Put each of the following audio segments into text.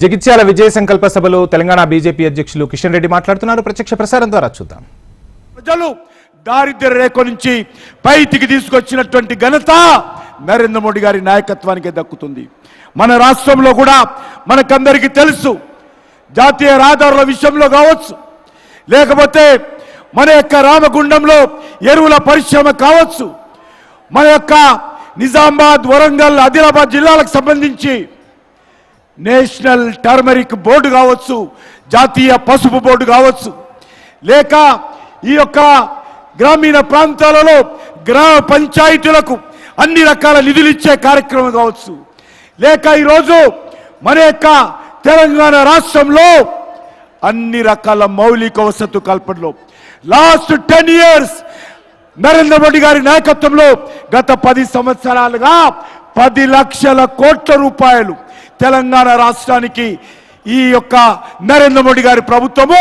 జగిత్యాల విజయ సంకల్ప సభలో తెలంగాణ బీజేపీ అధ్యక్షులు కిషన్ రెడ్డి మాట్లాడుతున్నారు. ప్రత్యక్ష ప్రసారం ద్వారా చూద్దాం. ప్రజలు దారిద్ర్య రేఖ నుంచి పైకి తీసుకొచ్చినటువంటి ఘనత నరేంద్ర మోడీ గారి నాయకత్వానికి దక్కుతుంది. మన రాష్ట్రంలో కూడా మనకందరికీ తెలుసు, జాతీయ రహదారుల విషయంలో కావచ్చు, లేకపోతే మన యొక్క రామగుండంలో ఎరువుల పరిశ్రమ కావచ్చు, మన యొక్క నిజామాబాద్, వరంగల్, ఆదిలాబాద్ జిల్లాలకు సంబంధించి నేషనల్ టర్మరిక్ బోర్డు కావచ్చు, జాతీయ పసుపు బోర్డు కావచ్చు, లేక ఈ యొక్క గ్రామీణ ప్రాంతాలలో గ్రామ పంచాయతీలకు అన్ని రకాల నిధులు ఇచ్చే కార్యక్రమం కావచ్చు, లేక ఈరోజు మన యొక్క తెలంగాణ రాష్ట్రంలో అన్ని రకాల మౌలిక వసతు కల్పనలో లాస్ట్ 10 years నరేంద్ర మోడీ గారి నాయకత్వంలో గత 10 సంవత్సరాలుగా 10 లక్షల కోట్ల రూపాయలు తెలంగాణ రాష్ట్రానికి ఈ యొక్క నరేంద్ర మోడీ గారి ప్రభుత్వము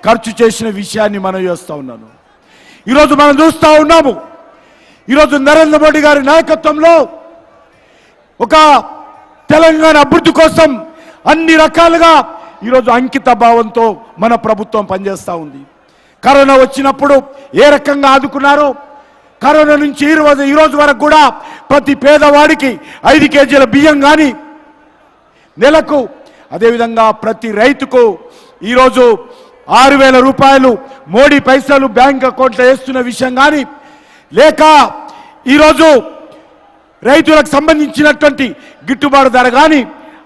ఖర్చు చేసిన విషయాన్ని మనం చేస్తూ ఉన్నాను. ఈరోజు మనం చూస్తూ ఉన్నాము, ఈరోజు నరేంద్ర మోడీ గారి నాయకత్వంలో ఒక తెలంగాణ అభివృద్ధి కోసం అన్ని రకాలుగా ఈరోజు అంకిత భావంతో మన ప్రభుత్వం పనిచేస్తూ ఉంది. కరోనా వచ్చినప్పుడు ఏ రకంగా ఆదుకున్నారో, కరోనా నుంచి ఈ రోజు వరకు కూడా ప్రతి పేదవాడికి 5 కేజీల బియ్యం కానీ నెలకు, అదేవిధంగా ప్రతి రైతుకు ఈరోజు 6,000 రూపాయలు మోడీ పైసలు బ్యాంక్ అకౌంట్లో వేస్తున్న విషయం కానీ, లేక ఈరోజు రైతులకు సంబంధించినటువంటి గిట్టుబాటు ధర కానీ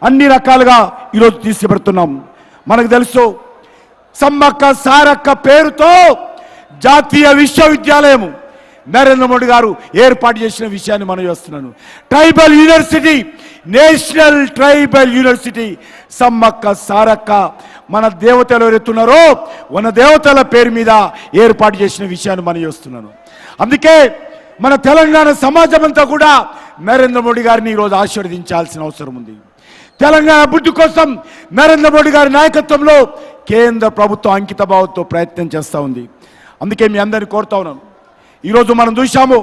అన్ని రకాలుగా ఈరోజు తీసుకుపెడుతున్నాం. మనకు తెలుసు, సమ్మక్క సారక్క పేరుతో జాతీయ విశ్వవిద్యాలయం నరేంద్ర మోడీ గారు ఏర్పాటు చేసిన విషయాన్ని మనం చేస్తున్నాను. Tribal university, national tribal university Sammakka Sarakka మన దేవతలు ఎవరెత్తున్నారో మన దేవతల పేరు మీద ఏర్పాటు చేసిన విషయాన్ని మనం చేస్తున్నాను. అందుకే మన తెలంగాణ సమాజం అంతా కూడా నరేంద్ర మోడీ గారిని ఈరోజు ఆశీర్వదించాల్సిన అవసరం ఉంది. తెలంగాణ అభివృద్ధి కోసం నరేంద్ర మోడీ గారి నాయకత్వంలో కేంద్ర ప్రభుత్వం అంకిత భావంతో ప్రయత్నం చేస్తూ ఉంది. అందుకే మీ అందరినీ కోరుతా ఉన్నాను, ఈరోజు మనం చూశాము,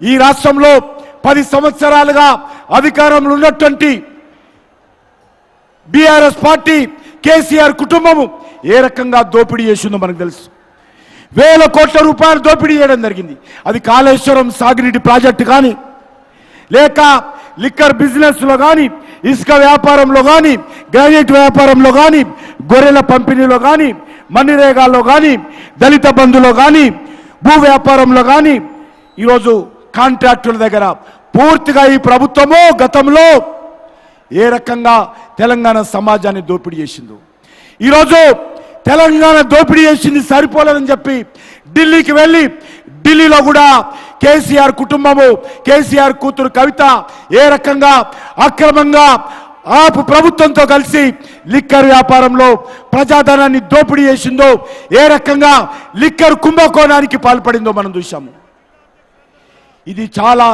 ఈ రాష్ట్రంలో 10 సంవత్సరాలుగా అధికారంలో ఉన్నటువంటి బీఆర్ఎస్ పార్టీ, కేసీఆర్ కుటుంబము ఏ రకంగా దోపిడీ చేసిందో మనకు తెలుసు. 1,000 కోట్ల రూపాయలు దోపిడీ చేయడం జరిగింది. అది కాళేశ్వరం సాగునీటి ప్రాజెక్టు కానీ, లేక లిక్కర్ బిజినెస్లో కానీ, ఇసుక వ్యాపారంలో కానీ, గ్రానైట్ వ్యాపారంలో కానీ, గొర్రెల పంపిణీలో కానీ, మన్నిరేగాల్లో కానీ, దళిత బంధులో కానీ, భూ వ్యాపారంలో కానీ, ఈరోజు కాంట్రాక్టుల దగ్గర పూర్తిగా ఈ ప్రభుత్వము గతంలో ఏ రకంగా తెలంగాణ సమాజాన్ని దోపిడీ చేసిందో, ఈరోజు తెలంగాణ దోపిడీ చేసింది సరిపోలేదని చెప్పి ఢిల్లీకి వెళ్ళి, ఢిల్లీలో కూడా కేసీఆర్ కుటుంబము, కేసీఆర్ కూతురు కవిత ఏ రకంగా అక్రమంగా ఆపు ప్రభుత్వంతో కలిసి లిక్కర్ వ్యాపారంలో ప్రజాధనాన్ని దోపిడీ చేసిందో, ఏ రకంగా లిక్కర్ కుంభకోణానికి పాల్పడిందో మనం చూశాము. ఇది చాలా